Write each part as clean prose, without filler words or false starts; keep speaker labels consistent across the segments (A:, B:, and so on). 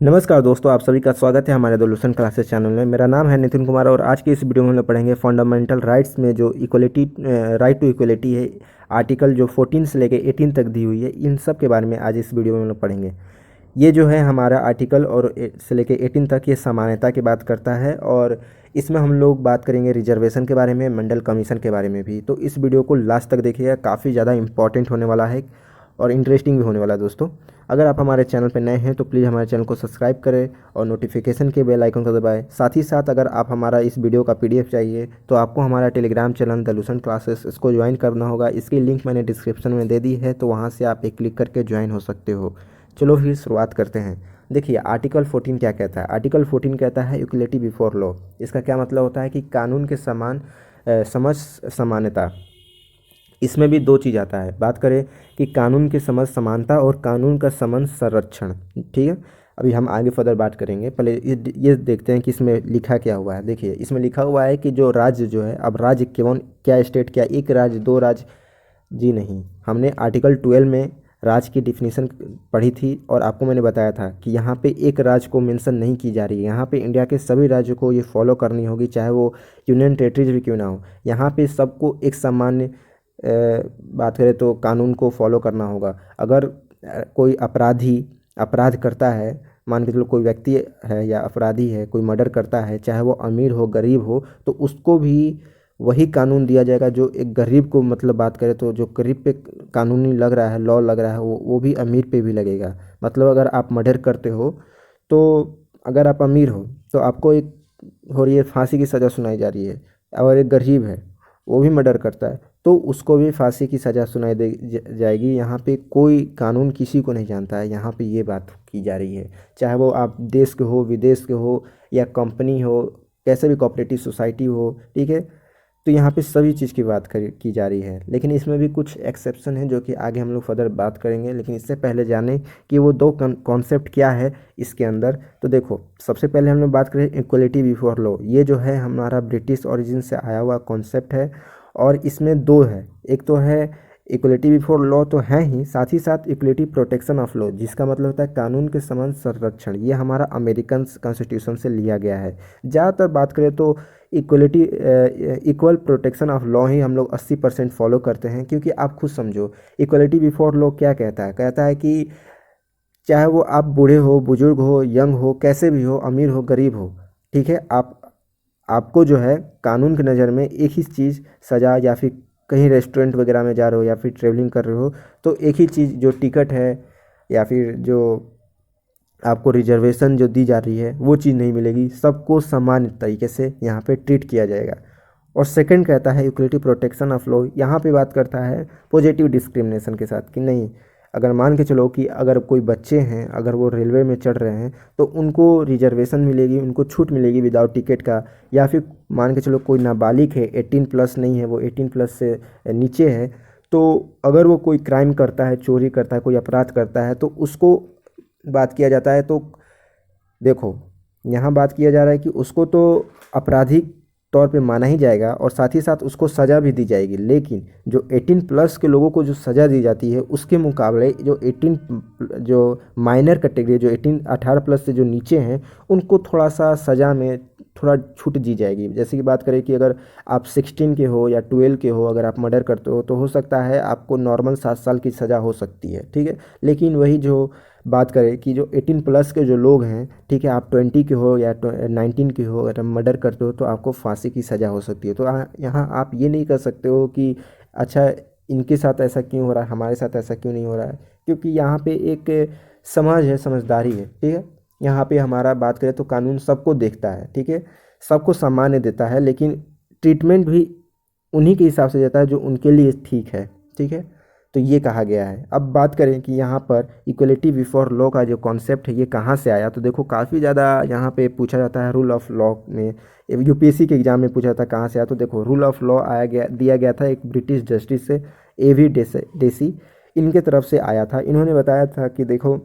A: नमस्कार दोस्तों, आप सभी का स्वागत है हमारे दोलूशन क्लासेस चैनल में। मेरा नाम है नितिन कुमार और आज की इस वीडियो में हम लोग पढ़ेंगे फंडामेंटल राइट्स में जो इक्वलिटी राइट टू इक्वलिटी है। आर्टिकल जो 14 से लेके 18 तक दी हुई है, इन सब के बारे में आज इस वीडियो में हम लोग पढ़ेंगे। ये जो है हमारा आर्टिकल और से लेके 18 तक ये समानता की बात करता है और इसमें हम लोग बात करेंगे रिजर्वेशन के बारे में, मंडल कमीशन के बारे में भी। तो इस वीडियो को लास्ट तक देखिएगा, काफ़ी ज़्यादा इंपॉर्टेंट होने वाला है और इंटरेस्टिंग भी होने वाला है दोस्तों। अगर आप हमारे चैनल पर नए हैं तो प्लीज़ हमारे चैनल को सब्सक्राइब करें और नोटिफिकेशन के बेल आइकन को दबाएं। साथ ही साथ अगर आप हमारा इस वीडियो का पीडीएफ चाहिए तो आपको हमारा टेलीग्राम चैनल दोलूशन क्लासेस इसको ज्वाइन करना होगा। इसकी लिंक मैंने डिस्क्रिप्शन में दे दी है, तो वहाँ से आप एक क्लिक करके ज्वाइन हो सकते हो। चलो फिर शुरुआत करते हैं। देखिए आर्टिकल 14 क्या कहता है। आर्टिकल 14 कहता है इक्वलिटी बिफोर लॉ। इसका क्या मतलब होता है कि कानून के समान समझ समानता। इसमें भी दो चीज़ आता है। बात करें कि कानून की समझ समानता और कानून का समन संरक्षण। ठीक है, अभी हम आगे फर्दर बात करेंगे। पहले ये देखते हैं कि इसमें लिखा क्या हुआ है। देखिए इसमें लिखा हुआ है कि जो राज्य जो है, अब राज्य केवल क्या स्टेट, क्या एक राज्य, दो राज्य? जी नहीं। हमने आर्टिकल 12 में राज्य की डिफिनीशन पढ़ी थी और आपको मैंने बताया था कि यहाँ पे एक राज्य को मेंशन नहीं की जा रही है। यहाँ पे इंडिया के सभी राज्यों को ये फॉलो करनी होगी, चाहे वो यूनियन टेरिटरीज भी क्यों ना हो। यहाँ पे सबको एक सामान्य बात करें तो कानून को फॉलो करना होगा। अगर कोई अपराधी अपराध करता है, मान के चलो कोई व्यक्ति है या अपराधी है, कोई मर्डर करता है, चाहे वो अमीर हो गरीब हो, तो उसको भी वही कानून दिया जाएगा जो एक गरीब को, मतलब बात करें तो जो गरीब पे कानूनी लग रहा है, लॉ लग रहा है, वो भी अमीर पे भी लगेगा। मतलब अगर आप मर्डर करते हो तो अगर आप अमीर हो तो आपको एक हो रही है फांसी की सज़ा सुनाई जा रही है, और एक गरीब है वो भी मर्डर करता है तो उसको भी फांसी की सज़ा सुनाई दे जाएगी। यहाँ पे कोई कानून किसी को नहीं जानता है, यहाँ पे ये बात की जा रही है। चाहे वो आप देश के हो, विदेश के हो, या कंपनी हो, कैसे भी कोऑपरेटिव सोसाइटी हो, ठीक है। तो यहाँ पे सभी चीज़ की बात की जा रही है, लेकिन इसमें भी कुछ एक्सेप्शन है जो कि आगे हम लोग फर्दर बात करेंगे। लेकिन इससे पहले जाने कि वो दो कॉन्सेप्ट क्या है इसके अंदर। तो देखो, सबसे पहले हम लोग बात करें इक्वलिटी बिफोर लॉ। ये जो है हमारा ब्रिटिश ओरिजिन से आया हुआ कॉन्सेप्ट है और इसमें दो है। एक तो है इक्वलिटी बिफोर लॉ तो है ही, साथ ही साथ इक्वलिटी प्रोटेक्शन ऑफ लॉ, जिसका मतलब होता है कानून के समान संरक्षण। ये हमारा अमेरिकन कॉन्स्टिट्यूशन से लिया गया है। ज़्यादातर बात करें तो equality equal protection of law ही हम लोग 80% फॉलो करते हैं, क्योंकि आप खुद समझो इक्वलिटी बिफोर लॉ क्या कहता है। कहता है कि चाहे वो आप बूढ़े हो, बुजुर्ग हो, यंग हो, कैसे भी हो, अमीर हो, गरीब हो, ठीक है, आपको जो है कानून की नज़र में एक ही चीज़ सज़ा, या फिर कहीं रेस्टोरेंट वगैरह में जा रहे हो या फिर ट्रेवलिंग कर रहे हो तो एक ही चीज़, जो टिकट है या फिर जो आपको रिजर्वेशन जो दी जा रही है, वो चीज़ नहीं मिलेगी। सबको समान तरीके से यहाँ पे ट्रीट किया जाएगा। और सेकंड कहता है इक्वलिटी प्रोटेक्शन ऑफ लॉ। यहाँ पे बात करता है पॉजिटिव डिस्क्रिमिनेशन के साथ, कि नहीं, अगर मान के चलो कि अगर कोई बच्चे हैं, अगर वो रेलवे में चढ़ रहे हैं तो उनको रिजर्वेशन मिलेगी, उनको छूट मिलेगी विदाउट टिकट का। या फिर मान के चलो कोई नाबालिग है, 18 प्लस नहीं है, वो 18 प्लस से नीचे है, तो अगर वो कोई क्राइम करता है, चोरी करता है, कोई अपराध करता है, तो उसको बात किया जाता है। तो देखो, यहाँ बात किया जा रहा है कि उसको तो आपराधिक तौर पे माना ही जाएगा और साथ ही साथ उसको सज़ा भी दी जाएगी। लेकिन जो 18 प्लस के लोगों को जो सज़ा दी जाती है, उसके मुकाबले जो 18 जो माइनर कैटेगरी, जो 18 प्लस से जो नीचे हैं, उनको थोड़ा सा सज़ा में थोड़ा छूट दी जाएगी। जैसे कि बात करें कि अगर आप 16 के हो या 12 के हो, अगर आप मर्डर करते हो तो हो सकता है आपको नॉर्मल 7 साल की सज़ा हो सकती है, ठीक है। लेकिन वही जो बात करें कि जो 18 प्लस के जो लोग हैं, ठीक है, आप 20 के हो या 19 के हो, अगर मर्डर करते हो तो आपको फांसी की सज़ा हो सकती है। तो यहाँ आप ये नहीं कर सकते हो कि अच्छा इनके साथ ऐसा क्यों हो रहा है, हमारे साथ ऐसा क्यों नहीं हो रहा है, क्योंकि यहाँ पे एक समझ है, समझदारी है, ठीक है। यहाँ पे हमारा बात करें तो कानून सबको देखता है, ठीक है, सबको सामान्य देता है, लेकिन ट्रीटमेंट भी उन्हीं के हिसाब से देता है जो उनके लिए ठीक है, ठीक है। तो ये कहा गया है। अब बात करें कि यहाँ पर इक्वलिटी बिफोर लॉ का जो कॉन्सेप्ट है ये कहाँ से आया, तो देखो काफ़ी ज़्यादा यहाँ पे पूछा जाता है रूल ऑफ लॉ में। यूपीएससी के एग्जाम में पूछा था कहाँ से आया, तो देखो रूल ऑफ लॉ दिया गया था एक ब्रिटिश जस्टिस से, एवी डेसी, इनके तरफ से आया था। इन्होंने बताया था कि देखो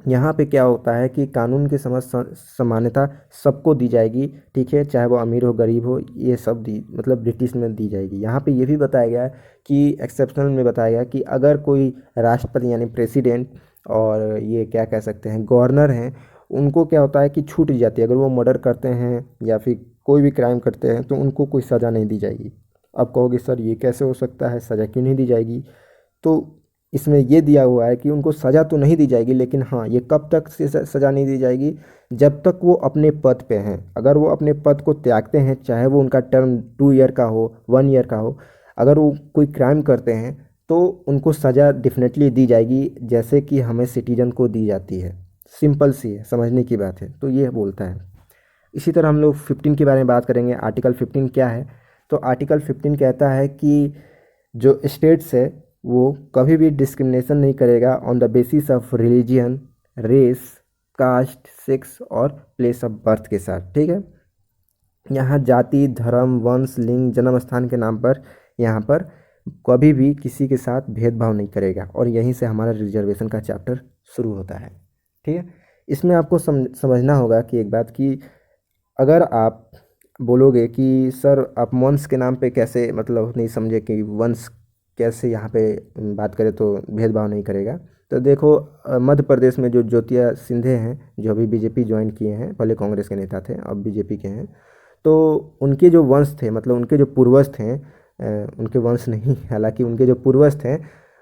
A: यहाँ पे क्या होता है कि कानून की समझ समानता सबको दी जाएगी, ठीक है, चाहे वो अमीर हो, गरीब हो, ये सब दी, मतलब ब्रिटिश में दी जाएगी। यहाँ पे ये भी बताया गया है कि एक्सेप्शनल में बताया गया कि अगर कोई राष्ट्रपति यानी प्रेसिडेंट और ये क्या कह सकते हैं गवर्नर हैं, उनको क्या होता है कि छूट दी जाती है। अगर वो मर्डर करते हैं या फिर कोई भी क्राइम करते हैं तो उनको कोई सज़ा नहीं दी जाएगी। अब कहोगे सर ये कैसे हो सकता है, सज़ा क्यों नहीं दी जाएगी? तो इसमें ये दिया हुआ है कि उनको सज़ा तो नहीं दी जाएगी, लेकिन हाँ ये कब तक से सज़ा नहीं दी जाएगी, जब तक वो अपने पद पे हैं। अगर वो अपने पद को त्यागते हैं, चाहे वो उनका टर्म 2 ईयर का हो, 1 ईयर का हो, अगर वो कोई क्राइम करते हैं तो उनको सज़ा डेफिनेटली दी जाएगी, जैसे कि हमें सिटीजन को दी जाती है। सिंपल सी है, समझने की बात है। तो ये बोलता है। इसी तरह हम लोग 15 के बारे में बात करेंगे। आर्टिकल 15 क्या है? तो आर्टिकल 15 कहता है कि जो स्टेट्स है वो कभी भी डिस्क्रिमिनेशन नहीं करेगा on the basis of religion, race, caste, sex और प्लेस ऑफ बर्थ के साथ। ठीक है, यहाँ जाति, धर्म, वंश, लिंग, जन्म स्थान के नाम पर यहाँ पर कभी भी किसी के साथ भेदभाव नहीं करेगा। और यहीं से हमारा रिजर्वेशन का चैप्टर शुरू होता है। ठीक है, इसमें आपको समझना होगा कि एक बात कि अगर आप बोलोगे कि सर आप वंश के नाम पे कैसे, मतलब नहीं समझे कि वंश कैसे यहाँ पे बात करें तो भेदभाव नहीं करेगा। तो देखो मध्य प्रदेश में जो ज्योतिया सिंधे हैं, जो अभी बीजेपी ज्वाइन किए हैं, पहले कांग्रेस के नेता थे अब बीजेपी के हैं, तो उनके जो वंश थे, मतलब उनके जो पूर्वज थे, उनके वंश नहीं हालांकि उनके जो पूर्वज थे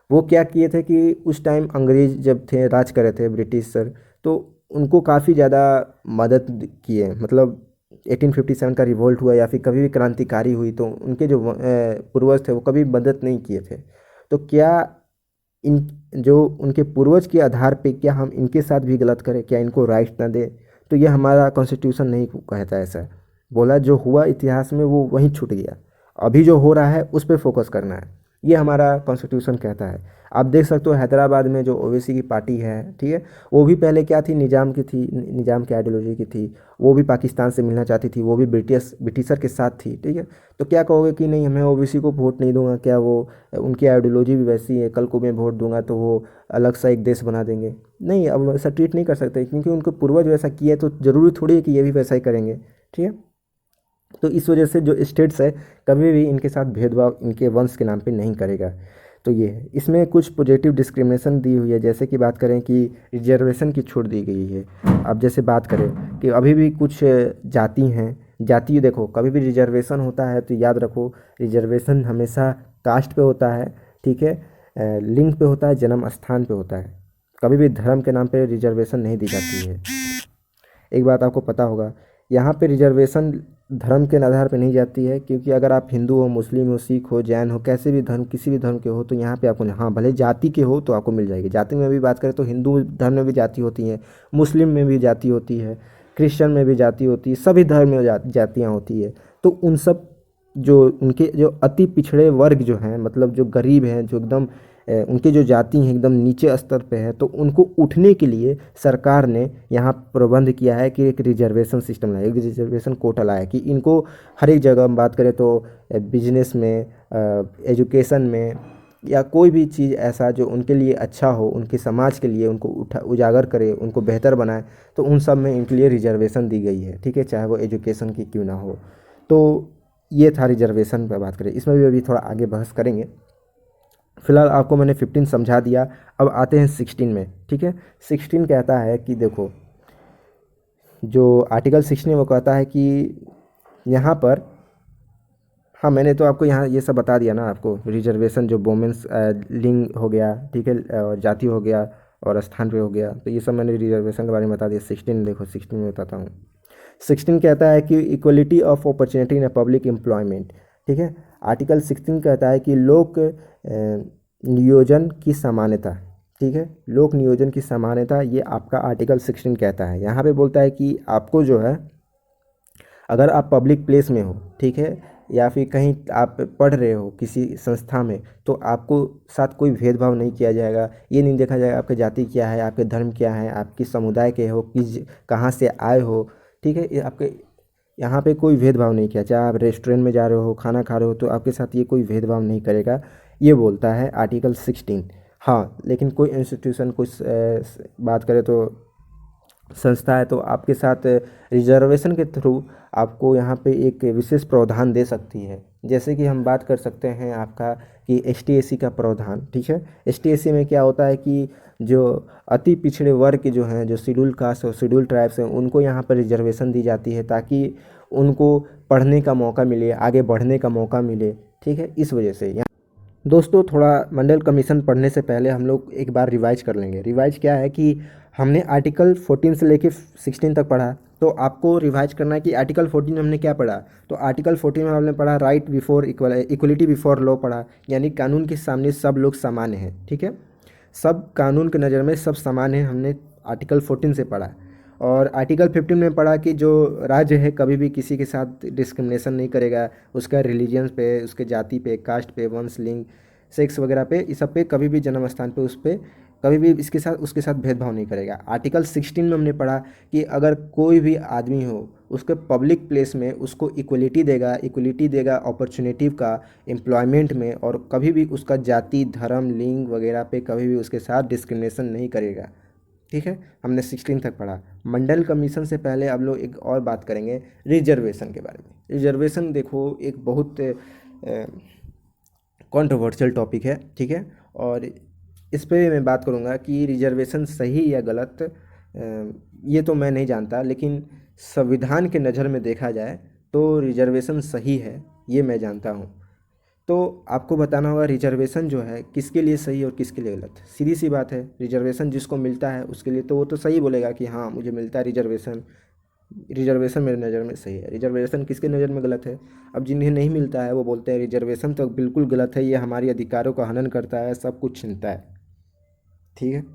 A: वो क्या किए थे कि उस टाइम अंग्रेज जब थे, राज कर रहे थे ब्रिटिश सर, तो उनको काफ़ी ज़्यादा मदद किए। मतलब 1857 का रिवोल्ट हुआ या फिर कभी भी क्रांतिकारी हुई तो उनके जो पूर्वज थे वो कभी मदद नहीं किए थे। तो क्या इन जो उनके पूर्वज के आधार पे क्या हम इनके साथ भी गलत करें, क्या इनको राइट ना दें? तो ये हमारा कॉन्स्टिट्यूशन नहीं कहता ऐसा। बोला जो हुआ इतिहास में वो वहीं छूट गया, अभी जो हो रहा है उस पर फोकस करना है, ये हमारा कॉन्स्टिट्यूशन कहता है। आप देख सकते हो हैदराबाद में जो ओवैसी की पार्टी है, ठीक है, वो भी पहले क्या थी, निजाम की थी, निजाम की आइडियोलॉजी की थी। वो भी पाकिस्तान से मिलना चाहती थी, वो भी ब्रिटिशर के साथ थी। ठीक है, तो क्या कहोगे कि नहीं मैं ओवैसी को वोट नहीं दूंगा, क्या वो उनकी आइडियोलॉजी भी वैसी है, कल को मैं वोट दूंगा तो वो अलग सा एक देश बना देंगे? नहीं, अब वैसा ट्रीट नहीं कर सकते, क्योंकि उनके पूर्वज वैसा किए तो ज़रूरी थोड़ी है कि ये भी वैसा ही करेंगे। ठीक है, तो इस वजह से जो स्टेट्स है कभी भी इनके साथ भेदभाव इनके वंश के नाम पे नहीं करेगा। तो ये है, इसमें कुछ पॉजिटिव डिस्क्रिमिनेशन दी हुई है। जैसे कि बात करें कि रिजर्वेशन की छूट दी गई है। अब जैसे बात करें कि अभी भी कुछ जाति हैं, जाति देखो कभी भी रिजर्वेशन होता है तो याद रखो रिजर्वेशन हमेशा कास्ट पे होता है, ठीक है, लिंग पे होता है, जन्म स्थान पे होता है। कभी भी धर्म के नाम पे रिजर्वेशन नहीं दी जाती है। एक बात आपको पता होगा, यहाँ पे रिजर्वेशन धर्म के आधार पे नहीं जाती है, क्योंकि अगर आप हिंदू हो, मुस्लिम हो, सिख हो, जैन हो, कैसे भी धर्म, किसी भी धर्म के हो, तो यहाँ पे आपको हाँ भले जाति के हो तो आपको मिल जाएगी। जाति में भी बात करें तो हिंदू धर्म में भी जाति होती है, मुस्लिम में भी जाति होती है, क्रिश्चियन में भी जाति होती है, सभी धर्म में जातियाँ होती है। तो उन सब जो उनके जो अति पिछड़े वर्ग जो हैं, मतलब जो गरीब हैं, जो एकदम उनके जो जाति हैं एकदम नीचे स्तर पे है, तो उनको उठने के लिए सरकार ने यहाँ प्रबंध किया है कि एक रिजर्वेशन सिस्टम लाया, एक रिजर्वेशन कोटा लाया कि इनको हर एक जगह हम बात करें तो बिजनेस में, एजुकेशन में, या कोई भी चीज़ ऐसा जो उनके लिए अच्छा हो, उनके समाज के लिए उनको उजागर करे, उनको बेहतर बनाए, तो उन सब में इनके लिए रिजर्वेशन दी गई है। ठीक है, चाहे वो एजुकेशन की क्यों ना हो। तो ये था रिजर्वेशन पर बात करें, इसमें भी अभी थोड़ा आगे बहस करेंगे। फिलहाल आपको मैंने 15 समझा दिया, अब आते हैं 16 में। ठीक है, 16 कहता है कि देखो जो आर्टिकल 16 वो कहता है कि यहाँ पर, हाँ मैंने तो आपको यहाँ ये सब बता दिया ना, आपको रिजर्वेशन जो वोमेंस लिंग हो गया, ठीक है, और जाति हो गया और स्थान पे हो गया, तो ये सब मैंने रिजर्वेशन के बारे में बता दिया। 16 देखो, 16 में बताता हूँ। 16 कहता है कि equality of opportunity in public employment. ठीक है, आर्टिकल 16 कहता है कि लोक नियोजन की समानता। ठीक है, लोक नियोजन की समानता, ये आपका आर्टिकल 16 कहता है। यहाँ पे बोलता है कि आपको जो है, अगर आप पब्लिक प्लेस में हो, ठीक है, या फिर कहीं आप पढ़ रहे हो किसी संस्था में, तो आपको साथ कोई भेदभाव नहीं किया जाएगा। ये नहीं देखा जाएगा आपकी जाति क्या है, आपके धर्म क्या है, आप किस समुदाय के हो, किस कहाँ से आए हो। ठीक है, ये आपके यहाँ पे कोई भेदभाव नहीं किया। चाहे आप रेस्टोरेंट में जा रहे हो, खाना खा रहे हो, तो आपके साथ ये कोई भेदभाव नहीं करेगा, ये बोलता है आर्टिकल 16। हाँ, लेकिन कोई इंस्टीट्यूशन कुछ बात करें तो संस्था है तो आपके साथ रिजर्वेशन के थ्रू आपको यहाँ पे एक विशेष प्रावधान दे सकती है। जैसे कि हम बात कर सकते हैं आपका कि एसटी/एससी का प्रावधान, ठीक है। एसटी/एससी में क्या होता है कि जो अति पिछड़े वर्ग के जो हैं, जो शेड्यूल कास्ट और शेड्यूल ट्राइब्स हैं, उनको यहाँ पर रिजर्वेशन दी जाती है ताकि उनको पढ़ने का मौका मिले, आगे बढ़ने का मौका मिले, ठीक है। इस वजह से दोस्तों थोड़ा मंडल कमीशन पढ़ने से पहले हम लोग एक बार रिवाइज कर लेंगे। रिवाइज क्या है कि हमने आर्टिकल 14 से लेके 16 तक पढ़ा, तो आपको रिवाइज करना है कि आर्टिकल 14 में हमने क्या पढ़ा। तो आर्टिकल 14 में हमने पढ़ा right before equality before law पढ़ा, यानी कानून के सामने सब लोग समान हैं, ठीक है। सब कानून की नज़र में सब समान हैं, हमने आर्टिकल 14 से पढ़ा। और आर्टिकल 15 में पढ़ा कि जो राज्य है कभी भी किसी के साथ डिस्क्रिमिनेशन नहीं करेगा, उसका रिलीजन पे, उसके जाति पे, कास्ट पे, वंश, लिंग, सेक्स वगैरह पे, इस सब पे, कभी भी जन्म स्थान पे, उस पे कभी भी इसके साथ उसके साथ भेदभाव नहीं करेगा। आर्टिकल 16 में हमने पढ़ा कि अगर कोई भी आदमी हो उसके पब्लिक प्लेस में उसको इक्वलिटी देगा अपॉर्चुनिटी का एम्प्लॉयमेंट में, और कभी भी उसका जाति, धर्म, लिंग वगैरह पे कभी भी उसके साथ डिस्क्रिमिनेशन नहीं करेगा, ठीक है। हमने 16 तक पढ़ा। मंडल कमीशन से पहले अब लोग एक और बात करेंगे रिजर्वेशन के बारे में। रिजर्वेशन देखो एक बहुत कंट्रोवर्शियल टॉपिक है, ठीक है। और इस पे मैं बात करूँगा कि रिजर्वेशन सही या गलत, ये तो मैं नहीं जानता, लेकिन संविधान के नज़र में देखा जाए तो रिजर्वेशन सही है, ये मैं जानता हूँ। तो आपको बताना होगा रिजर्वेशन जो है किसके लिए सही और किसके लिए गलत। सीधी सी बात है, रिजर्वेशन जिसको मिलता है उसके लिए तो वो तो सही बोलेगा कि हाँ मुझे मिलता है रिजर्वेशन, रिजर्वेशन मेरे नज़र में सही है। रिजर्वेशन किसके नज़र में गलत है? अब जिन्हें नहीं मिलता है वो बोलते हैं रिजर्वेशन तो बिल्कुल गलत है, ये हमारे अधिकारों का हनन करता है, सब कुछ छीनता है, ठीक है।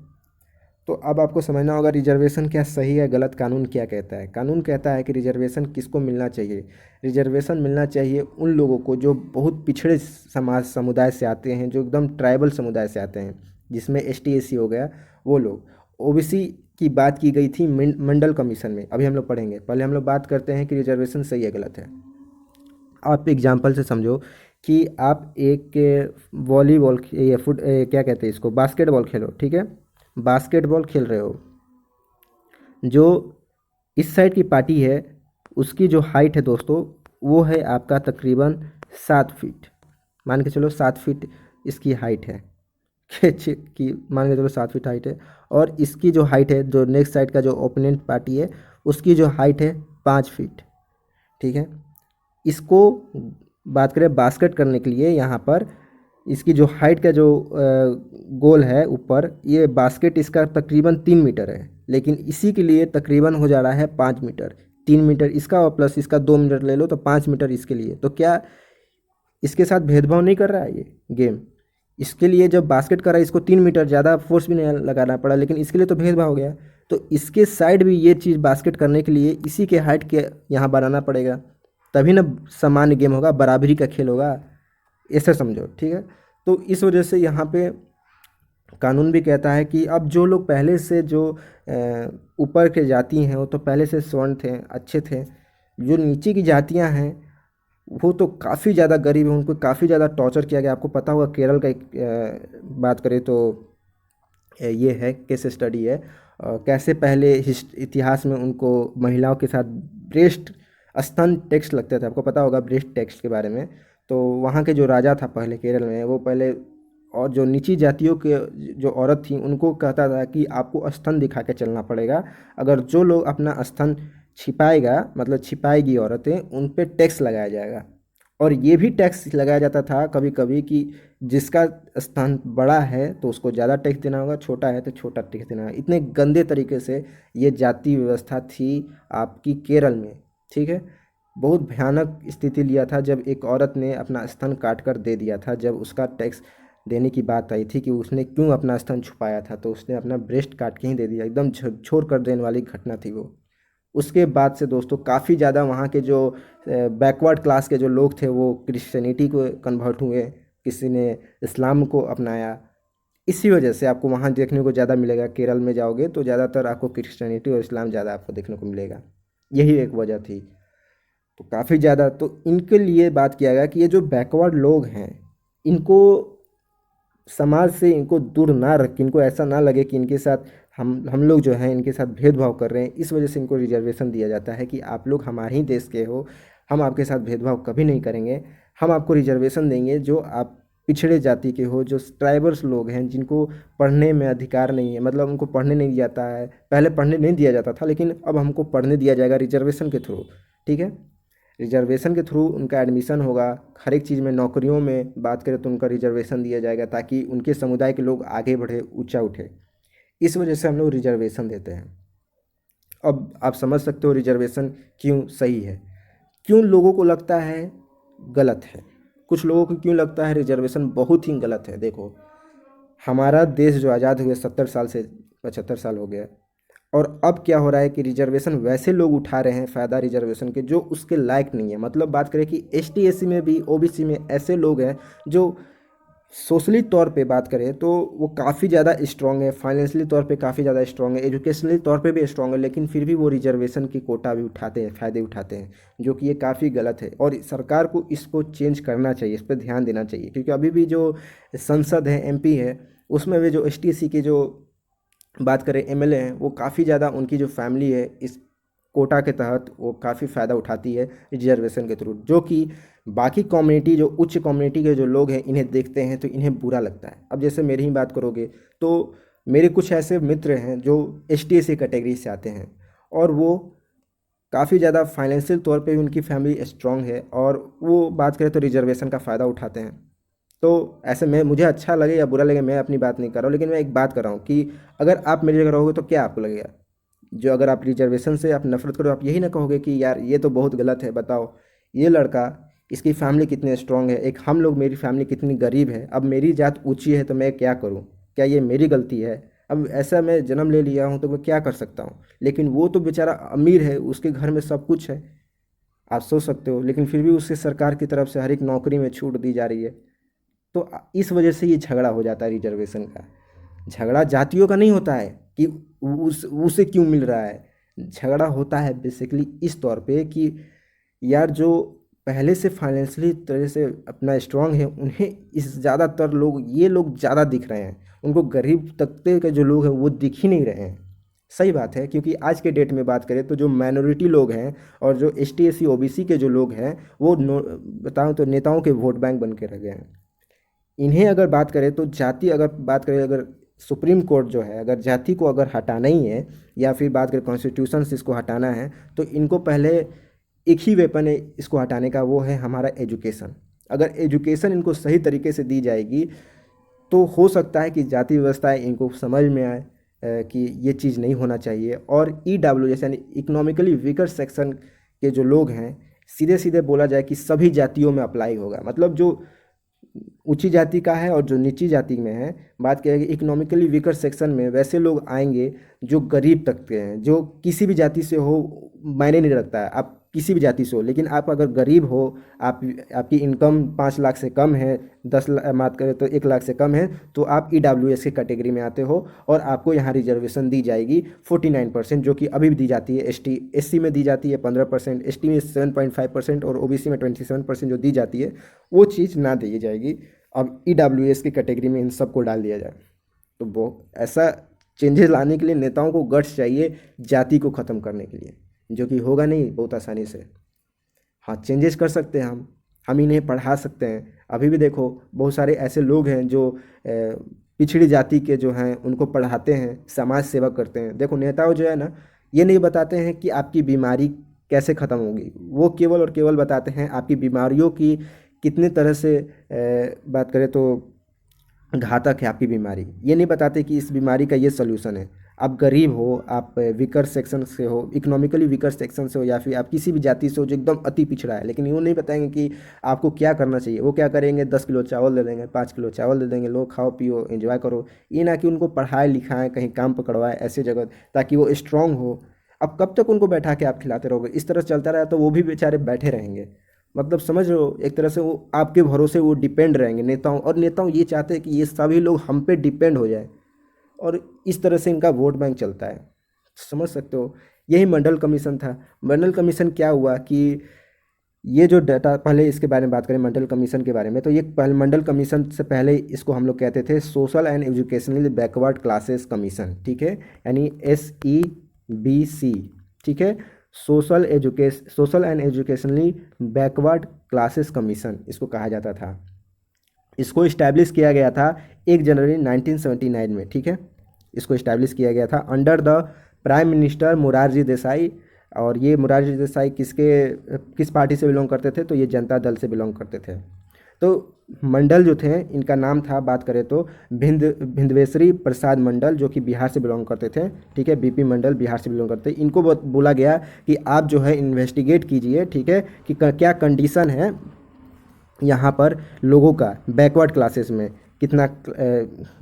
A: तो अब आपको समझना होगा रिजर्वेशन क्या सही है गलत, कानून क्या कहता है। कानून कहता है कि रिजर्वेशन किसको मिलना चाहिए। रिजर्वेशन मिलना चाहिए उन लोगों को जो बहुत पिछड़े समाज समुदाय से आते हैं, जो एकदम ट्राइबल समुदाय से आते हैं, जिसमें एसटी/एससी हो गया वो लोग। ओबीसी की बात की गई थी मंडल कमीशन में, अभी हम लोग पढ़ेंगे। पहले हम लोग बात करते हैं कि रिजर्वेशन सही है गलत है। आप एग्जाम्पल से समझो कि आप एक वॉलीबॉल या क्या कहते हैं इसको, बास्केटबॉल खेलो, ठीक है। बास्केटबॉल खेल रहे हो, जो इस साइड की पार्टी है उसकी जो हाइट है दोस्तों वो है आपका तकरीबन 7 फीट, मान के चलो 7 फीट इसकी हाइट है कि मान के चलो 7 फीट हाइट है। और इसकी जो हाइट है, जो नेक्स्ट साइड का जो ओपोनेंट पार्टी है उसकी जो हाइट है 5 फीट, ठीक है। इसको बात करें बास्केट करने के लिए, यहाँ पर इसकी जो हाइट का जो गोल है ऊपर, ये बास्केट इसका तकरीबन 3 मीटर है, लेकिन इसी के लिए तकरीबन हो जा रहा है 5 मीटर। 3 मीटर इसका और प्लस इसका 2 मीटर ले लो तो 5 मीटर इसके लिए। तो क्या इसके साथ भेदभाव नहीं कर रहा है ये गेम? इसके लिए जब बास्केट कर रहा है इसको 3 मीटर ज़्यादा फोर्स भी नहीं लगाना पड़ा, लेकिन इसके लिए तो भेदभाव हो गया। तो इसके साइड भी ये चीज़ बास्केट करने के लिए इसी के हाइट के यहाँ बनाना पड़ेगा, तभी ना सामान्य गेम होगा, बराबरी का खेल होगा, ऐसा समझो, ठीक है। तो इस वजह से यहाँ पे कानून भी कहता है कि अब जो लोग पहले से जो ऊपर के जाति हैं वो तो पहले से स्वर्ण थे, अच्छे थे। जो नीचे की जातियाँ हैं वो तो काफ़ी ज़्यादा गरीब हैं, उनको काफ़ी ज़्यादा टॉर्चर किया गया। आपको पता होगा केरल का एक बात करें तो ये है केस स्टडी है, कैसे पहले इतिहास में उनको महिलाओं के साथ ब्रेस्ट स्तन टैक्स लगते थे। आपको पता होगा ब्रेस्ट टैक्स के बारे में। तो वहाँ के जो राजा था पहले केरल में, वो पहले और जो नीची जातियों के जो औरत थी उनको कहता था कि आपको स्तन दिखा के चलना पड़ेगा। अगर जो लोग अपना स्तन छिपाएगा, मतलब छिपाएगी औरतें, उन पे टैक्स लगाया जाएगा। और ये भी टैक्स लगाया जाता था कभी कभी कि जिसका स्थान बड़ा है तो उसको ज़्यादा टैक्स देना होगा, छोटा है तो छोटा टैक्स देना होगा। इतने गंदे तरीके से ये जाति व्यवस्था थी आपकी केरल में, ठीक है। बहुत भयानक स्थिति लिया था जब एक औरत ने अपना स्तन काट कर दे दिया था। जब उसका टैक्स देने की बात आई थी कि उसने क्यों अपना स्तन छुपाया था, तो उसने अपना ब्रेस्ट काट के ही दे दिया। एकदम छोड़ कर देने वाली घटना थी वो। उसके बाद से दोस्तों काफ़ी ज़्यादा वहाँ के जो बैकवर्ड क्लास के जो लोग थे वो क्रिश्चियनिटी को कन्वर्ट हुए, किसी ने इस्लाम को अपनाया। इसी वजह से आपको वहाँ देखने को ज़्यादा मिलेगा, केरल में जाओगे तो ज़्यादातर आपको क्रिश्चियनिटी और इस्लाम ज़्यादा आपको देखने को मिलेगा। यही एक वजह थी। तो काफ़ी ज़्यादा तो इनके लिए बात किया गया कि ये जो बैकवर्ड लोग हैं इनको समाज से इनको दूर ना रख, इनको ऐसा ना लगे कि इनके साथ हम लोग जो हैं इनके साथ भेदभाव कर रहे हैं, इस वजह से इनको रिजर्वेशन दिया जाता है कि आप लोग हमारे ही देश के हो, हम आपके साथ भेदभाव कभी नहीं करेंगे। हम आपको रिजर्वेशन देंगे जो आप पिछड़े जाति के हो, जो ट्राइबल्स लोग हैं जिनको पढ़ने में अधिकार नहीं है, मतलब उनको पढ़ने नहीं दिया जाता है। पहले पढ़ने नहीं दिया जाता था, लेकिन अब हमको पढ़ने दिया जाएगा रिजर्वेशन के थ्रू। ठीक है, रिजर्वेशन के थ्रू उनका एडमिशन होगा। हर एक चीज़ में, नौकरियों में बात करें तो उनका रिजर्वेशन दिया जाएगा, ताकि उनके समुदाय के लोग आगे बढ़े, ऊंचा उठे। इस वजह से हम लोग रिजर्वेशन देते हैं। अब आप समझ सकते हो रिजर्वेशन क्यों सही है, क्यों लोगों को लगता है गलत है। कुछ लोगों को क्यों लगता है रिजर्वेशन बहुत ही गलत है। देखो, हमारा देश जो आज़ाद हुए 70 साल से 75 साल हो गया, और अब क्या हो रहा है कि रिजर्वेशन वैसे लोग उठा रहे हैं फ़ायदा रिजर्वेशन के जो उसके लायक नहीं है। मतलब बात करें कि एसटी एससी में भी, ओबीसी में ऐसे लोग हैं जो सोशली तौर पे बात करें तो वो काफ़ी ज़्यादा स्ट्रांग है, फाइनेंशियली तौर पे काफ़ी ज़्यादा स्ट्रांग है, एजुकेशनली तौर पे भी स्ट्रांग है, लेकिन फिर भी वो रिजर्वेशन की कोटा भी उठाते हैं, फ़ायदे उठाते हैं, जो कि ये काफ़ी गलत है। और सरकार को इसको चेंज करना चाहिए, इस पर ध्यान देना चाहिए, क्योंकि अभी भी जो संसद है, एमपी है, उसमें भी जो एसटी एससी के जो बात करें एमएलए हैं, वो काफ़ी ज़्यादा, उनकी जो फैमिली है इस कोटा के तहत वो काफ़ी फ़ायदा उठाती है रिजर्वेशन के थ्रू, जो कि बाकी कम्युनिटी, जो उच्च कम्युनिटी के जो लोग हैं, इन्हें देखते हैं तो इन्हें बुरा लगता है। अब जैसे मेरी ही बात करोगे तो मेरे कुछ ऐसे मित्र हैं जो एस टी एस कैटेगरी से आते हैं, और वो काफ़ी ज़्यादा फाइनेंशियल तौर पे भी उनकी फैमिली स्ट्रांग है, और वो बात करें तो रिजर्वेशन का फ़ायदा उठाते हैं। तो ऐसे में मुझे अच्छा लगे या बुरा लगे, मैं अपनी बात नहीं कर रहा हूँ, लेकिन मैं एक बात कर रहा हूँ कि अगर आप मेरी जगह रहोगे तो क्या आपको लगेगा। जो अगर आप रिजर्वेशन से आप नफरत करो, आप यही ना कहोगे कि यार ये तो बहुत गलत है। बताओ, ये लड़का, इसकी फैमिली कितनी स्ट्रांग है, एक हम लोग, मेरी फैमिली कितनी गरीब है, अब मेरी जात ऊंची है तो मैं क्या करूँ, क्या ये मेरी गलती है। अब ऐसा मैं जन्म ले लिया हूँ तो मैं क्या कर सकता हूँ। लेकिन वो तो बेचारा अमीर है, उसके घर में सब कुछ है, आप सोच सकते हो, लेकिन फिर भी उसे सरकार की तरफ से हर एक नौकरी में छूट दी जा रही है। तो इस वजह से ये झगड़ा हो जाता है रिजर्वेशन का। झगड़ा जातियों का नहीं होता है कि उसे क्यों मिल रहा है। झगड़ा होता है बेसिकली इस तौर पे कि यार जो पहले से फाइनेंशियली तरह से अपना स्ट्रांग है, उन्हें इस ज़्यादातर लोग, ये लोग ज़्यादा दिख रहे हैं, उनको गरीब तबके के जो लोग हैं वो दिख ही नहीं रहे हैं। सही बात है, क्योंकि आज के डेट में बात करें तो जो माइनॉरिटी लोग हैं और जो S T S C OBC के जो लोग हैं, वो बताऊँ तो नेताओं के वोट बैंक बन के रह गए हैं। इन्हें अगर बात करें तो जाति, अगर बात करें, अगर सुप्रीम कोर्ट जो है, अगर जाति को अगर हटाना ही है, या फिर बात करें कॉन्स्टिट्यूशन से इसको हटाना है, तो इनको पहले एक ही वेपन है इसको हटाने का, वो है हमारा एजुकेशन। अगर एजुकेशन इनको सही तरीके से दी जाएगी तो हो सकता है कि जाति व्यवस्था इनको समझ में आए कि ये चीज़ नहीं होना चाहिए। और ई डब्ल्यू जैसे यानी इकोनॉमिकली वीकर सेक्शन के जो लोग हैं, सीधे सीधे बोला जाए कि सभी जातियों में अप्लाई होगा। मतलब जो ऊंची जाति का है और जो नीची जाति में है, बात करें कि इकोनॉमिकली वीकर सेक्शन में वैसे लोग आएंगे जो गरीब तक के हैं, जो किसी भी जाति से हो, मायने नहीं रखता है आप किसी भी जाति से हो, लेकिन आप अगर गरीब हो, आप आपकी इनकम 5 लाख से कम है, 10 लाख बात करें तो 1 लाख से कम है, तो आप EWS की कैटेगरी में आते हो, और आपको यहाँ रिजर्वेशन दी जाएगी 49%, जो कि अभी भी दी जाती है। SC में दी जाती है 15%, ST में 7.5%, और OBC में 27% जो दी जाती है, वो चीज़ ना दी जाएगी। अब EWS की कैटेगरी में इन सबको डाल दिया जाए। तो वो ऐसा चेंजेस लाने के लिए नेताओं को गट्स चाहिए, जाति को ख़त्म करने के लिए, जो कि होगा नहीं बहुत आसानी से। हाँ, चेंजेस कर सकते हैं हम इन्हें पढ़ा सकते हैं। अभी भी देखो, बहुत सारे ऐसे लोग हैं जो पिछड़ी जाति के जो हैं उनको पढ़ाते हैं, समाज सेवा करते हैं। देखो, नेताओं जो है ना, ये नहीं बताते हैं कि आपकी बीमारी कैसे ख़त्म होगी, वो केवल और केवल बताते हैं आपकी बीमारियों की कितने तरह से बात करें तो घातक है आपकी बीमारी। ये नहीं बताते कि इस बीमारी का ये सलूशन है। आप गरीब हो, आप वीकर सेक्शन से हो, इकोनॉमिकली वीकर सेक्शन से हो, या फिर आप किसी भी जाति से हो जो एकदम अति पिछड़ा है, लेकिन वो नहीं बताएंगे कि आपको क्या करना चाहिए। वो क्या करेंगे, 10 किलो चावल दे देंगे, 5 किलो चावल दे देंगे, लो खाओ पियो एंजॉय करो। ये ना कि उनको पढ़ाए लिखाएं, कहीं काम पकड़वाएं ऐसे जगह, ताकि वो स्ट्रांग हो। अब कब तक उनको बैठा के आप खिलाते रहोगे, इस तरह चलता रहा तो वो भी बेचारे बैठे रहेंगे। मतलब समझ रहे हो, एक तरह से वो आपके भरोसे वो डिपेंड रहेंगे नेताओं, और नेताओं ये चाहते हैं कि ये सभी लोग हम पे डिपेंड हो जाए, और इस तरह से इनका वोट बैंक चलता है। समझ सकते हो, यही मंडल कमीशन था। मंडल कमीशन क्या हुआ कि ये जो डाटा, पहले इसके बारे में बात करें मंडल कमीशन के बारे में, तो ये पहले मंडल कमीशन से पहले इसको हम लोग कहते थे social and educationally backward classes commission, ठीक है, यानी SEBC, ठीक है, social and educationally backward classes commission इसको कहा जाता था। इसको इस्टेब्लिश किया गया था 1 जनवरी 1979 में, ठीक है, इसको इस्टेब्लिश किया गया था under the prime minister Morarji Desai. और ये मोरारजी देसाई किस पार्टी से बिलोंग करते थे, तो ये जनता दल से बिलोंग करते थे। तो मंडल जो थे, इनका नाम था, बात करें तो भिंदवेश्वरी प्रसाद मंडल, जो कि बिहार से बिलोंग करते थे, ठीक है, BP मंडल बिहार से बिलोंग करते थे। इनको बोला गया कि आप जो है इन्वेस्टिगेट कीजिए, ठीक है, कि क्या कंडीशन है यहाँ पर लोगों का बैकवर्ड क्लासेस में, कितना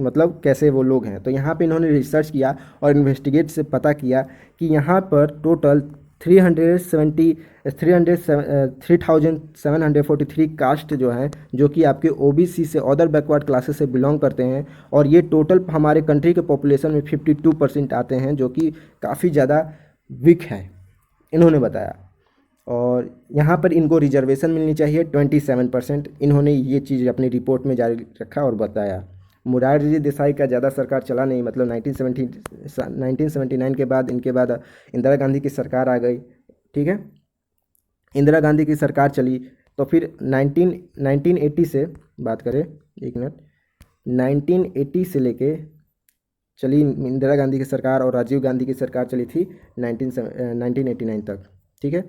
A: मतलब कैसे वो लोग हैं। तो यहाँ पे इन्होंने रिसर्च किया और इन्वेस्टिगेट से पता किया कि यहाँ पर टोटल 3,743 कास्ट जो हैं, जो कि आपके OBC से, अदर बैकवर्ड क्लासेस से बिलोंग करते हैं। और ये टोटल हमारे कंट्री के पॉपुलेशन में 52% आते हैं, जो कि काफ़ी ज़्यादा वीक है, इन्होंने बताया। और यहाँ पर इनको रिजर्वेशन मिलनी चाहिए 27%, इन्होंने ये चीज़ अपनी रिपोर्ट में जारी रखा और बताया। मोरारजी देसाई का ज़्यादा सरकार चला नहीं, मतलब 1979 के बाद इनके बाद इंदिरा गांधी की सरकार आ गई, ठीक है, इंदिरा गांधी की सरकार चली। तो फिर 1980 से बात करें, एक मिनट, 1980 से लेके चली इंदिरा गांधी की सरकार, और राजीव गांधी की सरकार चली थी 1989 तक, ठीक है।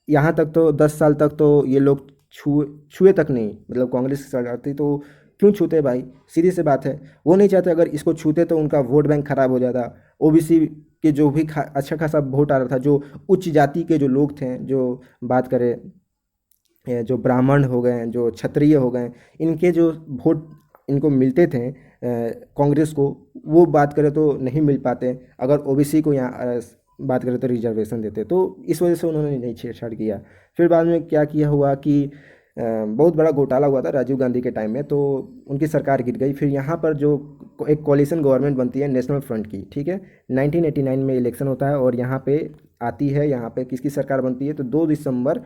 A: यहाँ तक तो 10 साल तक तो ये लोग छुए तक नहीं, मतलब कांग्रेस की सरकार थी तो क्यों छूते भाई, सीधी सी बात है, वो नहीं चाहते अगर इसको छूते तो उनका वोट बैंक खराब हो जाता। OBC के जो भी अच्छा खासा वोट आ रहा था, जो उच्च जाति के जो लोग थे, जो बात करें जो ब्राह्मण हो गए, जो क्षत्रिय हो गए, इनके जो वोट इनको मिलते थे कांग्रेस को, वो बात करें तो नहीं मिल पाते अगर OBC को यहाँ बात करें तो रिजर्वेशन देते। तो इस वजह से उन्होंने नहीं छेड़छाड़ किया। फिर बाद में क्या किया हुआ कि बहुत बड़ा घोटाला हुआ था राजीव गांधी के टाइम में, तो उनकी सरकार गिर गई। फिर यहाँ पर जो एक कोalition गवर्नमेंट बनती है नेशनल फ्रंट की, ठीक है, 1989 में इलेक्शन होता है और यहाँ पे आती है, यहाँ पे किसकी सरकार बनती है, तो 2 दिसंबर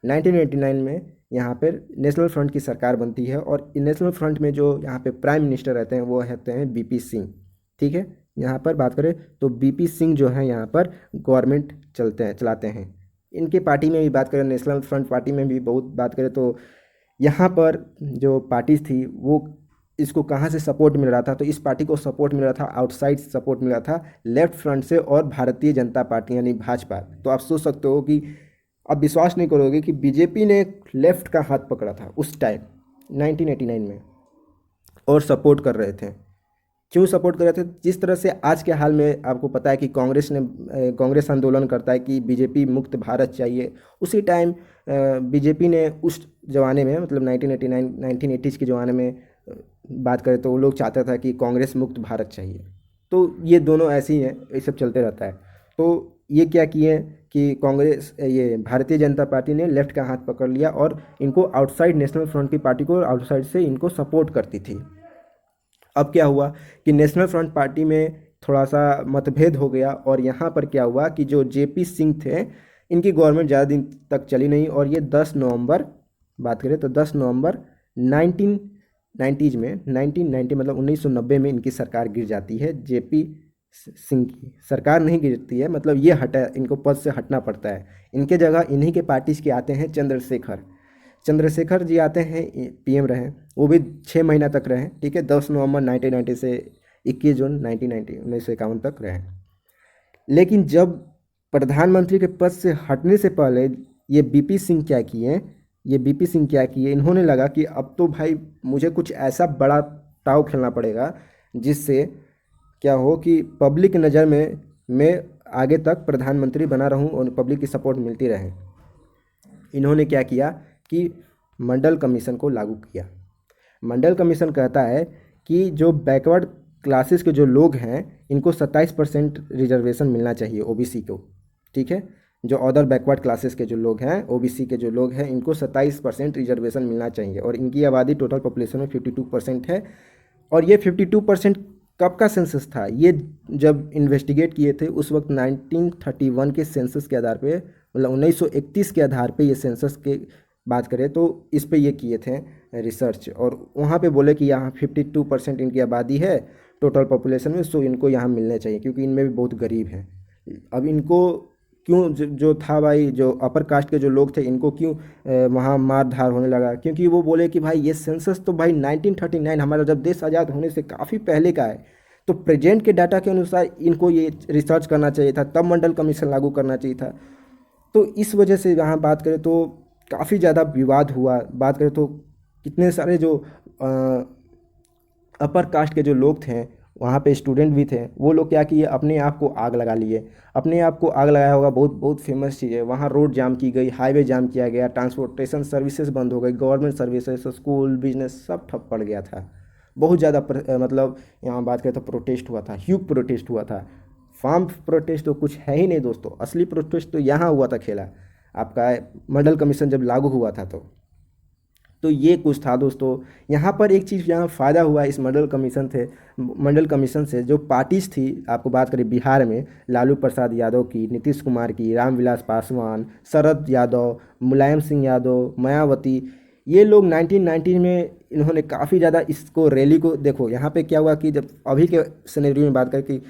A: 1989 में यहाँ पर नेशनल फ्रंट की सरकार बनती है। और नेशनल फ्रंट में जो यहाँ पे प्राइम मिनिस्टर रहते हैं वो रहते हैं BP सिंह, ठीक है। यहाँ पर बात करें तो BP सिंह जो है यहाँ पर गवर्नमेंट चलाते हैं। इनके पार्टी में भी बात करें, नेशनल फ्रंट पार्टी में भी बहुत बात करें तो यहाँ पर जो पार्टीज थी वो इसको कहाँ से सपोर्ट मिल रहा था, तो इस पार्टी को सपोर्ट मिल रहा था, आउटसाइड सपोर्ट मिल रहा था लेफ्ट फ्रंट से और भारतीय जनता पार्टी यानी भाजपा। तो आप सोच सकते हो कि आप विश्वास नहीं करोगे कि BJP ने लेफ्ट का हाथ पकड़ा था उस टाइम 1989 में और सपोर्ट कर रहे थे। क्यों सपोर्ट कर रहे थे, जिस तरह से आज के हाल में आपको पता है कि कांग्रेस आंदोलन करता है कि BJP मुक्त भारत चाहिए, उसी टाइम BJP ने उस ज़माने में, मतलब 1989 1980s के ज़माने में बात करें तो वो लोग चाहता था कि कांग्रेस मुक्त भारत चाहिए। तो ये दोनों ऐसे ही हैं, ये सब चलते रहता है। तो ये क्या किए कि कांग्रेस, ये भारतीय जनता पार्टी ने लेफ्ट का हाथ पकड़ लिया और इनको आउटसाइड नेशनल फ्रंट की पार्टी को आउटसाइड से इनको सपोर्ट करती थी। अब क्या हुआ कि नेशनल फ्रंट पार्टी में थोड़ा सा मतभेद हो गया और यहाँ पर क्या हुआ कि जो JP सिंह थे, इनकी गवर्नमेंट ज़्यादा दिन तक चली नहीं और ये 10 नवंबर, बात करें तो 10 नवंबर 1990 में, 1990 मतलब 1990 में इनकी सरकार गिर जाती है। JP सिंह की सरकार नहीं गिरती है, मतलब ये हटा, इनको पद से हटना पड़ता है। इनके जगह इन्हीं के पार्टी के आते हैं चंद्रशेखर जी आते हैं, PM रहे, वो भी 6 महीना तक रहे, ठीक है, 10 नवंबर 1990 से 21 जून 1951 तक रहे। लेकिन जब प्रधानमंत्री के पद से हटने से पहले ये BP सिंह क्या किए, इन्होंने लगा कि अब तो भाई मुझे कुछ ऐसा बड़ा दांव खेलना पड़ेगा जिससे क्या हो कि पब्लिक नज़र में मैं आगे तक प्रधानमंत्री बना रहूं और पब्लिक की सपोर्ट मिलती रहे। इन्होंने क्या किया कि मंडल कमीशन को लागू किया। मंडल कमीशन कहता है कि जो बैकवर्ड क्लासेस के जो लोग हैं इनको 27% रिजर्वेशन मिलना चाहिए OBC को, ठीक है। जो अदर बैकवर्ड क्लासेस के जो लोग हैं, OBC के जो लोग हैं, इनको 27% रिजर्वेशन मिलना चाहिए और इनकी आबादी टोटल पॉपुलेशन में 52% है। और ये 52% कब का सेंसस था ये? जब इन्वेस्टिगेट किए थे उस वक्त 1931 के सेंसस के आधार पे, मतलब 1931 के आधार पे ये सेंसस के बात करें तो इस पे ये किए थे रिसर्च। और वहाँ पे बोले कि यहाँ 52% इनकी आबादी है टोटल पॉपुलेशन में, सो इनको यहाँ मिलने चाहिए क्योंकि इनमें भी बहुत गरीब हैं। अब इनको क्यों जो था भाई, जो अपर कास्ट के जो लोग थे इनको क्यों वहाँ मार धार होने लगा? क्योंकि वो बोले कि भाई ये सेंसस तो भाई 1939 हमारा जब देश आज़ाद होने से काफ़ी पहले का है, तो प्रेजेंट के डाटा के अनुसार इनको ये रिसर्च करना चाहिए था, तब मंडल कमीशन लागू करना चाहिए था। तो इस वजह से यहाँ बात करें तो काफ़ी ज़्यादा विवाद हुआ। बात करें तो कितने सारे जो अपर कास्ट के जो लोग थे वहाँ पे स्टूडेंट भी थे, वो लोग क्या किए, अपने आप को आग लगा लिए। अपने आप को आग लगाया होगा, बहुत बहुत फेमस चीज़ है। वहाँ रोड जाम की गई, हाईवे जाम किया गया, ट्रांसपोर्टेशन सर्विसेज बंद हो गई, गवर्नमेंट सर्विसेज, स्कूल, बिजनेस सब ठप पड़ गया था। बहुत ज़्यादा मतलब यहाँ बात करें तो प्रोटेस्ट हुआ था, ह्यूज प्रोटेस्ट हुआ था। फार्म प्रोटेस्ट तो कुछ है ही नहीं दोस्तों, असली प्रोटेस्ट तो यहाँ हुआ था खेला आपका मंडल कमीशन जब लागू हुआ था। तो ये कुछ था दोस्तों। यहाँ पर एक चीज़ यहाँ फ़ायदा हुआ इस मंडल कमीशन से, जो पार्टीज थी आपको बात करें बिहार में, लालू प्रसाद यादव की, नीतीश कुमार की, रामविलास पासवान, शरद यादव, मुलायम सिंह यादव, मायावती, ये लोग 1990 में इन्होंने काफ़ी ज़्यादा इसको रैली को, देखो यहाँ पे क्या हुआ कि जब अभी के सिनेरियो में बात करें कि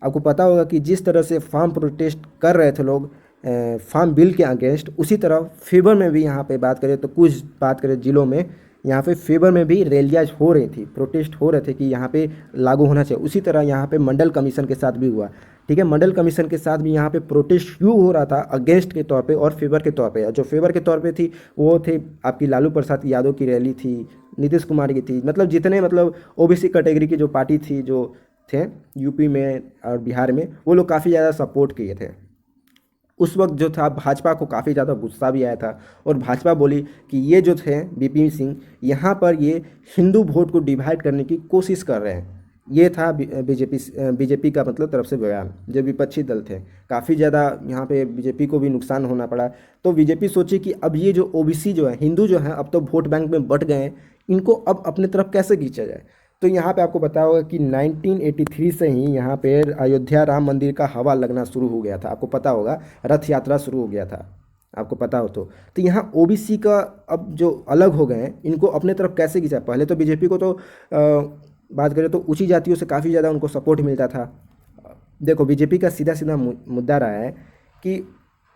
A: आपको पता होगा कि जिस तरह से फार्म प्रोटेस्ट कर रहे थे लोग फार्म बिल के अगेंस्ट, उसी तरह फेवर में भी यहाँ पे बात करें तो कुछ बात करें जिलों में यहाँ पे फेवर में भी रैलियाँ हो रही थी, प्रोटेस्ट हो रहे थे कि यहाँ पे लागू होना चाहिए। उसी तरह यहाँ पे मंडल कमीशन के साथ भी हुआ। ठीक है, मंडल कमीशन के साथ भी यहाँ पे प्रोटेस्ट क्यों हो रहा था, अगेंस्ट के तौर पे और फेवर के तौर पे। जो फेवर के तौर पे थी वो थे आपकी लालू प्रसाद यादव की रैली थी, नीतीश कुमार की थी, मतलब जितने मतलब ओबीसी कैटेगरी की जो पार्टी थी जो थे यूपी में और बिहार में, वो लोग काफ़ी ज़्यादा सपोर्ट किए थे। उस वक्त जो था भाजपा को काफ़ी ज़्यादा गुस्सा भी आया था और भाजपा बोली कि ये जो थे बीपी सिंह यहाँ पर ये हिंदू वोट को डिवाइड करने की कोशिश कर रहे हैं। ये था बीजेपी का मतलब तरफ से बयान। जो विपक्षी दल थे काफ़ी ज़्यादा यहाँ पे बीजेपी को भी नुकसान होना पड़ा। तो बीजेपी सोची कि अब ये जो ओबीसी जो है, हिंदू जो है, अब तो वोट बैंक में बट गए हैं, इनको अब अपने तरफ कैसे खींचा जाए। तो यहाँ पे आपको पता होगा कि 1983 से ही यहाँ पे अयोध्या राम मंदिर का हवा लगना शुरू हो गया था। आपको पता होगा रथ यात्रा शुरू हो गया था, आपको पता हो तो यहाँ ओबीसी का अब जो अलग हो गए हैं, इनको अपने तरफ कैसे खींचा। पहले तो बीजेपी को तो बात करें तो ऊंची जातियों से काफ़ी ज़्यादा उनको सपोर्ट मिलता था। देखो बीजेपी का सीधा सीधा मुद्दा रहा है कि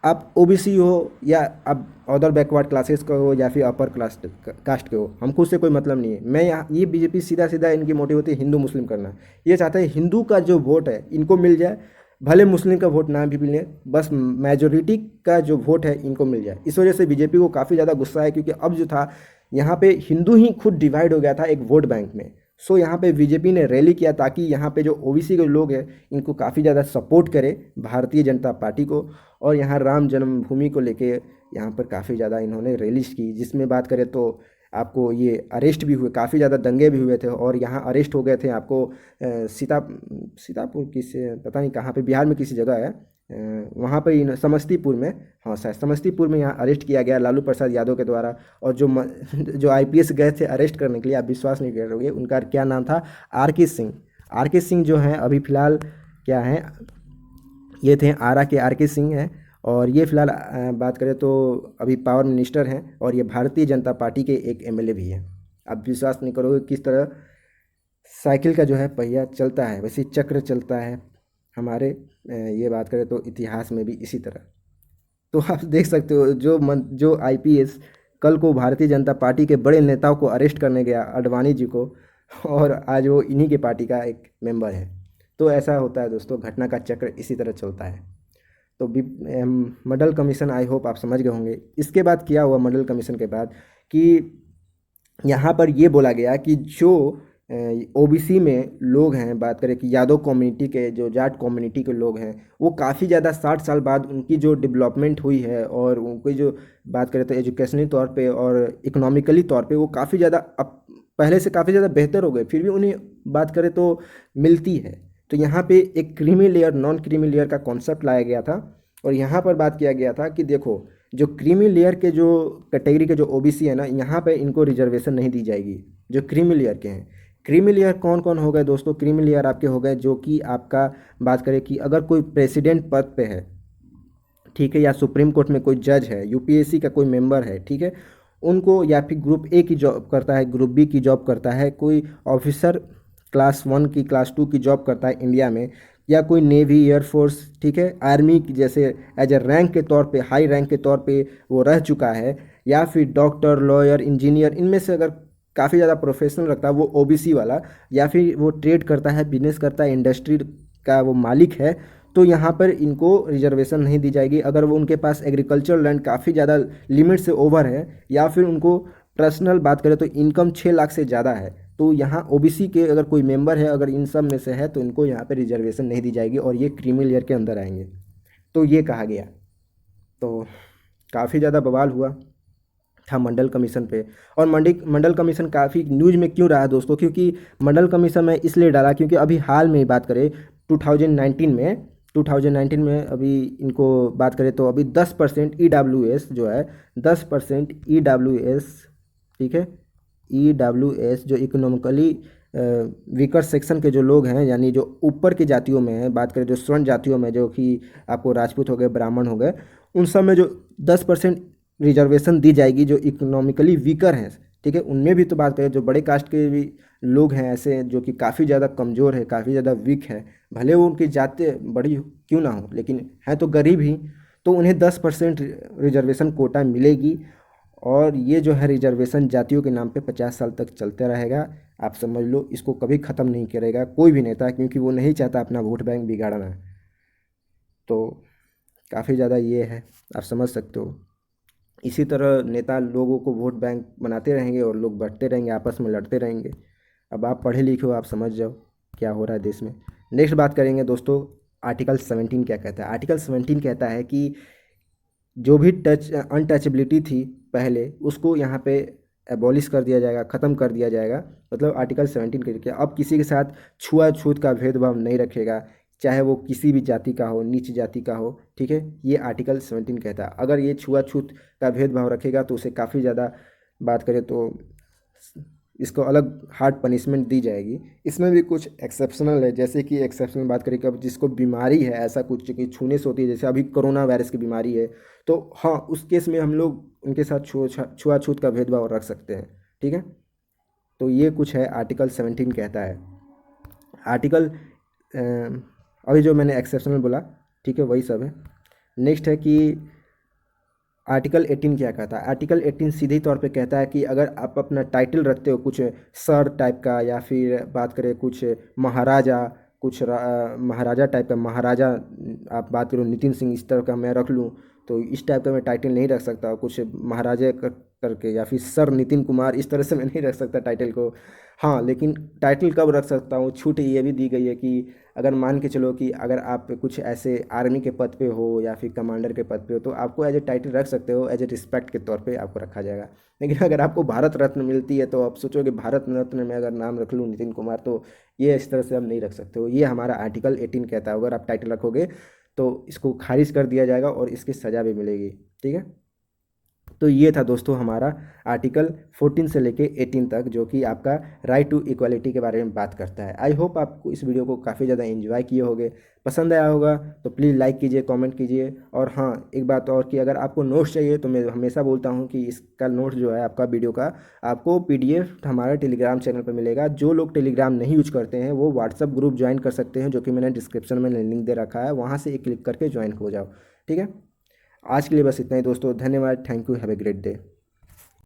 A: आप ओबीसी हो या आप अदर बैकवर्ड क्लासेस का हो या फिर अपर क्लास कास्ट के हो, हमको उससे कोई मतलब नहीं है। मैं यहाँ ये बीजेपी सीधा सीधा इनकी मोटिव होती है हिंदू मुस्लिम करना। ये चाहते हैं हिंदू का जो वोट है इनको मिल जाए, भले मुस्लिम का वोट ना भी मिले, बस मेजोरिटी का जो वोट है इनको मिल जाए। इस वजह से बीजेपी को काफ़ी ज़्यादा गुस्सा है, क्योंकि अब जो था यहाँ पे हिंदू ही खुद डिवाइड हो गया था एक वोट बैंक में। सो यहाँ पे बीजेपी ने रैली किया ताकि यहाँ पे जो ओबीसी के लोग हैं इनको काफ़ी ज़्यादा सपोर्ट करे भारतीय जनता पार्टी को। और यहाँ राम जन्मभूमि को लेके यहाँ पर काफ़ी ज़्यादा इन्होंने रैली की, जिसमें बात करें तो आपको ये अरेस्ट भी हुए, काफ़ी ज़्यादा दंगे भी हुए थे और यहाँ अरेस्ट हो गए थे। आपको सीतापुर किसी पता नहीं कहाँ पे, बिहार में किसी जगह है, वहाँ पर समस्तीपुर में, हाँ शायद समस्तीपुर में यहाँ अरेस्ट किया गया लालू प्रसाद यादव के द्वारा। और जो आईपीएस गए थे अरेस्ट करने के लिए, आप विश्वास नहीं करोगे, उनका क्या नाम था, आरके सिंह। आरके सिंह जो हैं अभी फ़िलहाल क्या हैं, ये थे आरा के आरके सिंह हैं। और ये फ़िलहाल बात करें तो अभी पावर मिनिस्टर हैं और ये भारतीय जनता पार्टी के एक एमएलए भी हैं। आप विश्वास नहीं करोगे किस तरह साइकिल का जो है पहिया चलता है, वैसे चक्र चलता है हमारे ये बात करें तो इतिहास में भी इसी तरह। तो आप देख सकते हो जो आईपीएस कल को भारतीय जनता पार्टी के बड़े नेताओं को अरेस्ट करने गया, अडवाणी जी को, और आज वो इन्हीं के पार्टी का एक मेंबर है। तो ऐसा होता है दोस्तों, घटना का चक्र इसी तरह चलता है। तो मंडल कमीशन, आई होप आप समझ गए होंगे। इसके बाद क्या हुआ मंडल कमीशन के बाद कि यहाँ पर ये बोला गया कि जो ओबीसी में लोग हैं, बात करें कि यादव कम्युनिटी के, जो जाट कम्युनिटी के लोग हैं, वो काफ़ी ज़्यादा 60 साल बाद उनकी जो डेवलपमेंट हुई है और उनकी जो बात करें तो एजुकेशनली तौर पे और इकोनॉमिकली तौर पे वो काफ़ी ज़्यादा अब पहले से काफ़ी ज़्यादा बेहतर हो गए, फिर भी उन्हें बात करें तो मिलती है। तो यहाँ पे एक creamy layer, non creamy layer का कॉन्सेप्ट लाया गया था और यहाँ पर बात किया गया था कि देखो जो क्रीमी लेयर के जो कैटेगरी के जो ओबीसी है ना, यहाँ पे इनको रिजर्वेशन नहीं दी जाएगी जो क्रीमी लेयर के हैं। क्रीमी लेयर कौन कौन हो गए दोस्तों? क्रीमी लेयर आपके हो गए जो कि आपका बात करें कि अगर कोई प्रेसिडेंट पद पे है, ठीक है, या सुप्रीम कोर्ट में कोई जज है, यूपीएससी का कोई मेंबर है, ठीक है, उनको, या फिर ग्रुप ए की जॉब करता है, ग्रुप बी की जॉब करता है, कोई ऑफिसर क्लास 1 की, क्लास 2 की जॉब करता है इंडिया में, या कोई नेवी, एयरफोर्स, ठीक है, आर्मी की जैसे एज ए रैंक के तौर पे, हाई रैंक के तौर पे वो रह चुका है, या फिर डॉक्टर, लॉयर, इंजीनियर, इनमें से अगर काफ़ी ज़्यादा प्रोफेशनल रखता है वो ओबीसी वाला, या फिर वो ट्रेड करता है, बिजनेस करता है, इंडस्ट्री का वो मालिक है, तो यहाँ पर इनको रिजर्वेशन नहीं दी जाएगी। अगर वो उनके पास एग्रीकल्चर लैंड काफ़ी ज़्यादा लिमिट से ओवर है, या फिर उनको पर्सनल बात करें तो इनकम 6 लाख से ज़्यादा है, तो यहाँ ओबीसी के अगर कोई मेंबर है, अगर इन सब में से है, तो इनको यहाँ पर रिजर्वेशन नहीं दी जाएगी और ये क्रीमी लेयर के अंदर आएंगे। तो ये कहा गया। तो काफ़ी ज़्यादा बवाल हुआ था मंडल कमीशन पे। और मंडल कमीशन काफ़ी न्यूज़ में क्यों रहा दोस्तों? क्योंकि मंडल कमीशन में इसलिए डाला क्योंकि अभी हाल में बात करें 2019 में अभी इनको बात करें तो अभी 10% ईडब्ल्यूएस जो है, 10% ईडब्ल्यूएस, ठीक है, ईडब्ल्यूएस जो इकोनॉमिकली वीकर सेक्शन के जो लोग हैं, यानी जो ऊपर की जातियों में है, बात करें जो स्वर्ण जातियों में, जो कि आपको राजपूत हो गए, ब्राह्मण हो गए, उन सब में जो 10% रिजर्वेशन दी जाएगी जो इकोनॉमिकली वीकर हैं, ठीक है, उनमें भी तो बात करें जो बड़े कास्ट के भी लोग हैं ऐसे जो कि काफ़ी ज़्यादा कमज़ोर है, काफ़ी ज़्यादा वीक है, भले वो उनकी जातें बड़ी क्यों ना हो, लेकिन है तो गरीब ही, तो उन्हें 10% रिजर्वेशन कोटा मिलेगी। और ये जो है रिजर्वेशन जातियों के नाम पे 50 साल तक चलते रहेगा। आप समझ लो, इसको कभी ख़त्म नहीं करेगा कोई भी नेता, क्योंकि वो नहीं चाहता अपना वोट बैंक बिगाड़ना। तो काफ़ी ज़्यादा ये है, आप समझ सकते हो। इसी तरह नेता लोगों को वोट बैंक बनाते रहेंगे और लोग बढ़ते रहेंगे, आपस में लड़ते रहेंगे। अब आप पढ़े लिखे हो, आप समझ जाओ क्या हो रहा है देश में। नेक्स्ट बात करेंगे दोस्तों, आर्टिकल 17 क्या कहता है। आर्टिकल 17 कहता है कि जो भी अनटचेबिलिटी थी पहले, उसको यहाँ पे एबॉलिश कर दिया जाएगा, ख़त्म कर दिया जाएगा। मतलब आर्टिकल 17 करके अब किसी के साथ छुआछूत का भेदभाव नहीं रखेगा, चाहे वो किसी भी जाति का हो, नीच जाति का हो, ठीक है, ये आर्टिकल 17 कहता है। अगर ये छुआछूत का भेदभाव रखेगा तो उसे काफ़ी ज़्यादा, बात करें तो इसको अलग हार्ड पनिशमेंट दी जाएगी। इसमें भी कुछ एक्सेप्शनल है, जैसे कि एक्सेप्शनल बात करें कि अब जिसको बीमारी है, ऐसा कुछ कि छूने से होती है, जैसे अभी कोरोना वायरस की बीमारी है, तो हाँ, उस केस में हम लोग उनके साथ छुआछूत का भेदभाव रख सकते हैं, ठीक है। तो ये कुछ है आर्टिकल 17 कहता है। आर्टिकल अभी जो मैंने एक्सेप्शनल बोला, ठीक है, वही सब है। नेक्स्ट है कि आर्टिकल 18 क्या कहता है। आर्टिकल 18 सीधे तौर पे कहता है कि अगर आप अपना टाइटल रखते हो कुछ सर टाइप का, या फिर बात करें कुछ महाराजा, कुछ महाराजा टाइप का, महाराजा आप बात करो नितिन सिंह, इस तरह का मैं रख लूँ, तो इस टाइप का मैं टाइटल नहीं रख सकता। कुछ महाराजा करके, या फिर सर नितिन कुमार, इस तरह से मैं नहीं रख सकता टाइटल को। हाँ, लेकिन टाइटल कब रख सकता हूँ, छूट ये भी दी गई है कि अगर मान के चलो कि अगर आप कुछ ऐसे आर्मी के पद पे हो या फिर कमांडर के पद पे हो, तो आपको एज ए टाइटल रख सकते हो, एज ए रिस्पेक्ट के तौर पे आपको रखा जाएगा। लेकिन अगर आपको भारत रत्न मिलती है तो आप सोचोगे भारत रत्न में अगर नाम रख लूँ नितिन कुमार, तो ये इस तरह से आप नहीं रख सकते हो। ये हमारा आर्टिकल 18 कहता है, अगर आप टाइटल रखोगे तो इसको खारिज कर दिया जाएगा और इसकी सज़ा भी मिलेगी, ठीक है। तो ये था दोस्तों हमारा आर्टिकल 14 से लेके 18 तक, जो कि आपका राइट टू इक्वालिटी के बारे में बात करता है। आई होप आपको इस वीडियो को काफ़ी ज़्यादा एंजॉय किए होगे, पसंद आया होगा तो प्लीज़ लाइक कीजिए, कमेंट कीजिए। और हाँ, एक बात और कि अगर आपको नोट्स चाहिए तो मैं हमेशा बोलता हूँ कि इसका नोट्स जो है आपका वीडियो का, आपको PDF हमारे टेलीग्राम चैनल पर मिलेगा। जो लोग टेलीग्राम नहीं यूज करते हैं वो व्हाट्सअप ग्रुप ज्वाइन कर सकते हैं, जो कि मैंने डिस्क्रिप्शन में लिंक दे रखा है, वहाँ से क्लिक करके ज्वाइन हो जाओ, ठीक है। आज के लिए बस इतना ही दोस्तों, धन्यवाद, thank you, have a great day.